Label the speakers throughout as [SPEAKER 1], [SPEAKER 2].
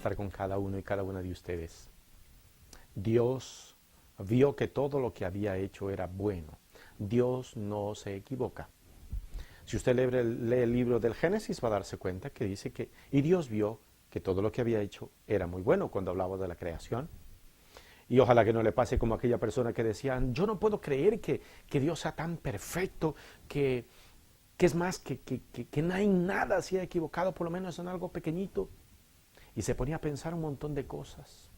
[SPEAKER 1] estar con cada uno y cada una de ustedes. Dios vio que todo lo que había hecho era bueno. Dios no se equivoca. Si usted lee el libro del Génesis va a darse cuenta que dice que, y Dios vio que todo lo que había hecho era muy bueno cuando hablaba de la creación. Y ojalá que no le pase como aquella persona que decían, yo no puedo creer que Dios sea tan perfecto, que es más, que no hay nada se ha equivocado, por lo menos en algo pequeñito. Y se ponía a pensar un montón de cosas.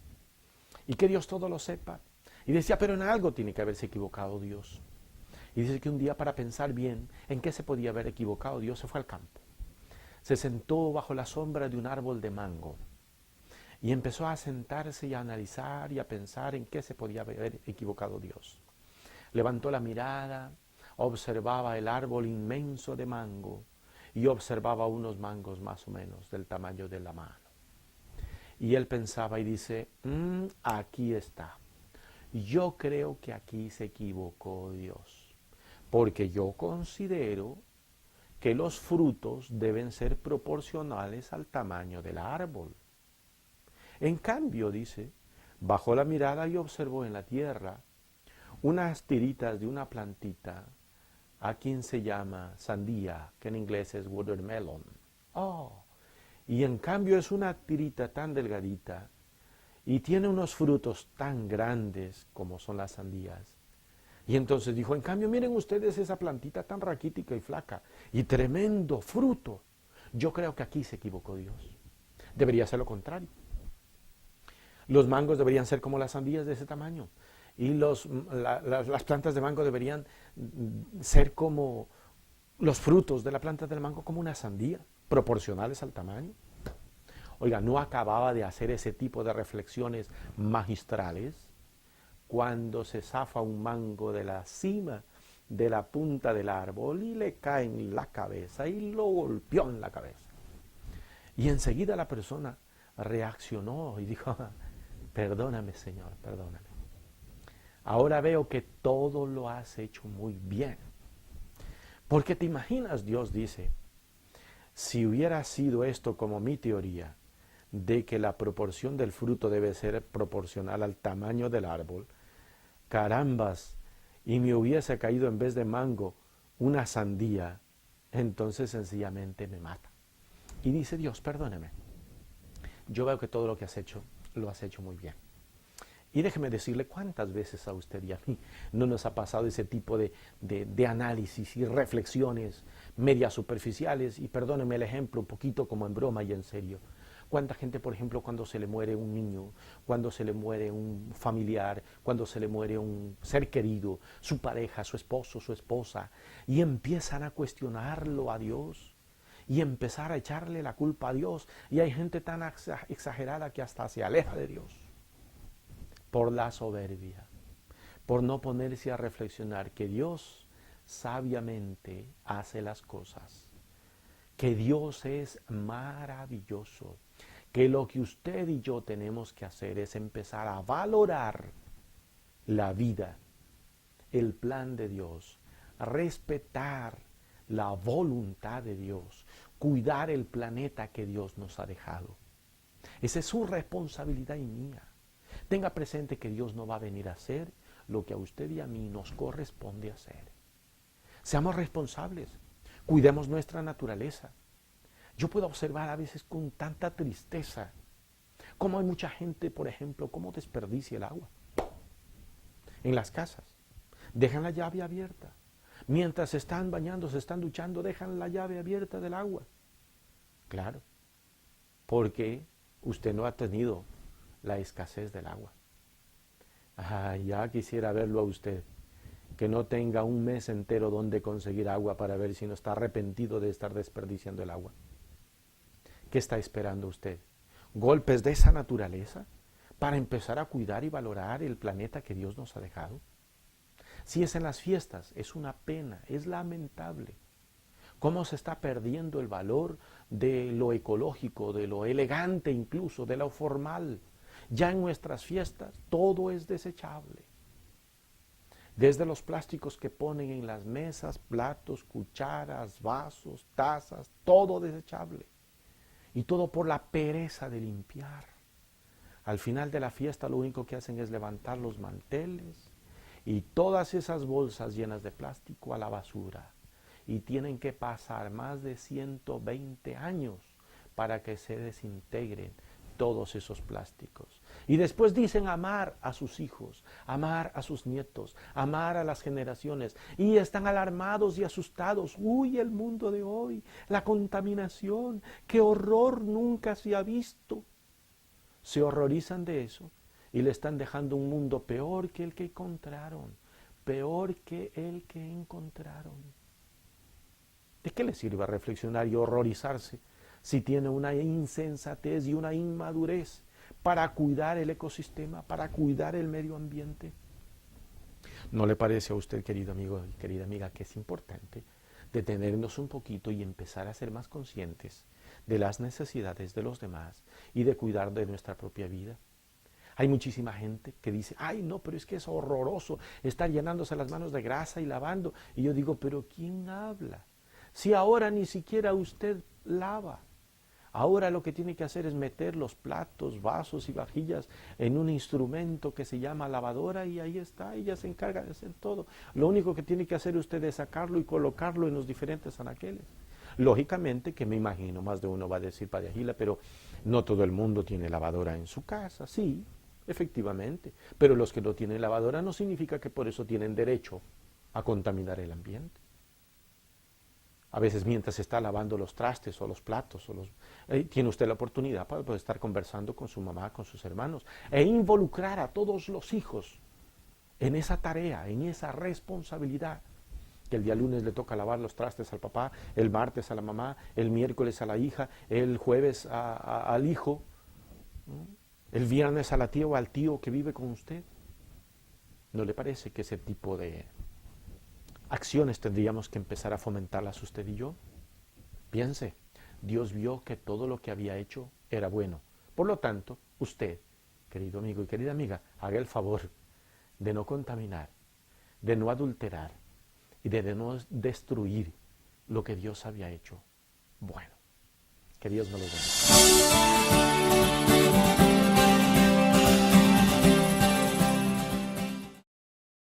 [SPEAKER 1] Y que Dios todo lo sepa. Y decía, pero en algo tiene que haberse equivocado Dios. Y dice que un día, para pensar bien en qué se podía haber equivocado, Dios se fue al campo. Se sentó bajo la sombra de un árbol de mango y empezó a sentarse y a analizar y a pensar en qué se podía haber equivocado Dios. Levantó la mirada, observaba el árbol inmenso de mango y observaba unos mangos más o menos del tamaño de la mano. Y él pensaba y dice, aquí está. Yo creo que aquí se equivocó Dios, porque yo considero que los frutos deben ser proporcionales al tamaño del árbol. En cambio, dice, bajó la mirada y observó en la tierra unas tiritas de una plantita, a quien se llama sandía, que en inglés es watermelon. Oh, y en cambio es una tirita tan delgadita y tiene unos frutos tan grandes como son las sandías. Y entonces dijo, en cambio, miren ustedes esa plantita tan raquítica y flaca y tremendo fruto. Yo creo que aquí se equivocó Dios. Debería ser lo contrario. Los mangos deberían ser como las sandías de ese tamaño. Y las plantas de mango deberían ser como los frutos de la planta del mango, como una sandía, proporcionales al tamaño. Oiga, no acababa de hacer ese tipo de reflexiones magistrales cuando se zafa un mango de la cima de la punta del árbol y le cae en la cabeza y lo golpeó en la cabeza. Y enseguida la persona reaccionó y dijo, perdóname Señor, perdóname. Ahora veo que todo lo has hecho muy bien. Porque te imaginas, Dios dice, si hubiera sido esto como mi teoría, de que la proporción del fruto debe ser proporcional al tamaño del árbol, carambas, y me hubiese caído en vez de mango una sandía, entonces sencillamente me mata. Y dice Dios, perdóneme, yo veo que todo lo que has hecho, lo has hecho muy bien. Y déjeme decirle cuántas veces a usted y a mí no nos ha pasado ese tipo de análisis y reflexiones medias superficiales, y perdóneme el ejemplo, un poquito como en broma y en serio. Cuánta gente, por ejemplo, cuando se le muere un niño, cuando se le muere un familiar, cuando se le muere un ser querido, su pareja, su esposo, su esposa, y empiezan a cuestionarlo a Dios y empezar a echarle la culpa a Dios. Y hay gente tan exagerada que hasta se aleja de Dios por la soberbia, por no ponerse a reflexionar que Dios sabiamente hace las cosas, que Dios es maravilloso, que lo que usted y yo tenemos que hacer es empezar a valorar la vida, el plan de Dios, respetar la voluntad de Dios, cuidar el planeta que Dios nos ha dejado. Esa es su responsabilidad y mía. Tenga presente que Dios no va a venir a hacer lo que a usted y a mí nos corresponde hacer. Seamos responsables, cuidemos nuestra naturaleza. Yo puedo observar a veces con tanta tristeza cómo hay mucha gente, por ejemplo, cómo desperdicia el agua en las casas. Dejan la llave abierta. Mientras se están bañando, se están duchando, dejan la llave abierta del agua. Claro, porque usted no ha tenido la escasez del agua. Ya quisiera verlo a usted, que no tenga un mes entero donde conseguir agua para ver si no está arrepentido de estar desperdiciando el agua. ¿Qué está esperando usted? ¿Golpes de esa naturaleza para empezar a cuidar y valorar el planeta que Dios nos ha dejado? Si es en las fiestas, es una pena, es lamentable. Cómo se está perdiendo el valor de lo ecológico, de lo elegante incluso, de lo formal. Ya en nuestras fiestas todo es desechable. Desde los plásticos que ponen en las mesas, platos, cucharas, vasos, tazas, todo desechable. Y todo por la pereza de limpiar. Al final de la fiesta lo único que hacen es levantar los manteles y todas esas bolsas llenas de plástico a la basura. Y tienen que pasar más de 120 años para que se desintegren todos esos plásticos. Y después dicen amar a sus hijos, amar a sus nietos, amar a las generaciones. Y están alarmados y asustados. Uy, el mundo de hoy, la contaminación, qué horror nunca se ha visto. Se horrorizan de eso y le están dejando un mundo peor que el que encontraron, peor que el que encontraron. ¿De qué le sirve reflexionar y horrorizarse si tiene una insensatez y una inmadurez para cuidar el ecosistema, para cuidar el medio ambiente? ¿No le parece a usted, querido amigo y querida amiga, que es importante detenernos un poquito y empezar a ser más conscientes de las necesidades de los demás y de cuidar de nuestra propia vida? Hay muchísima gente que dice, ay no, pero es que es horroroso estar llenándose las manos de grasa y lavando. Y yo digo, pero ¿quién habla? Si ahora ni siquiera usted lava. Ahora lo que tiene que hacer es meter los platos, vasos y vajillas en un instrumento que se llama lavadora y ahí está, ella se encarga de hacer todo. Lo único que tiene que hacer usted es sacarlo y colocarlo en los diferentes anaqueles. Lógicamente que me imagino, más de uno va a decir, Padre Agila, pero no todo el mundo tiene lavadora en su casa. Sí, efectivamente, pero los que no tienen lavadora no significa que por eso tienen derecho a contaminar el ambiente. A veces mientras está lavando los trastes o los platos, tiene usted la oportunidad para poder estar conversando con su mamá, con sus hermanos, e involucrar a todos los hijos en esa tarea, en esa responsabilidad. Que el día lunes le toca lavar los trastes al papá, el martes a la mamá, el miércoles a la hija, el jueves al hijo, ¿no? El viernes a la tía o al tío que vive con usted. ¿No le parece que ese tipo de acciones tendríamos que empezar a fomentarlas usted y yo? Piense, Dios vio que todo lo que había hecho era bueno. Por lo tanto, usted, querido amigo y querida amiga, haga el favor de no contaminar, de no adulterar y de no destruir lo que Dios había hecho bueno. Que Dios me lo bendiga.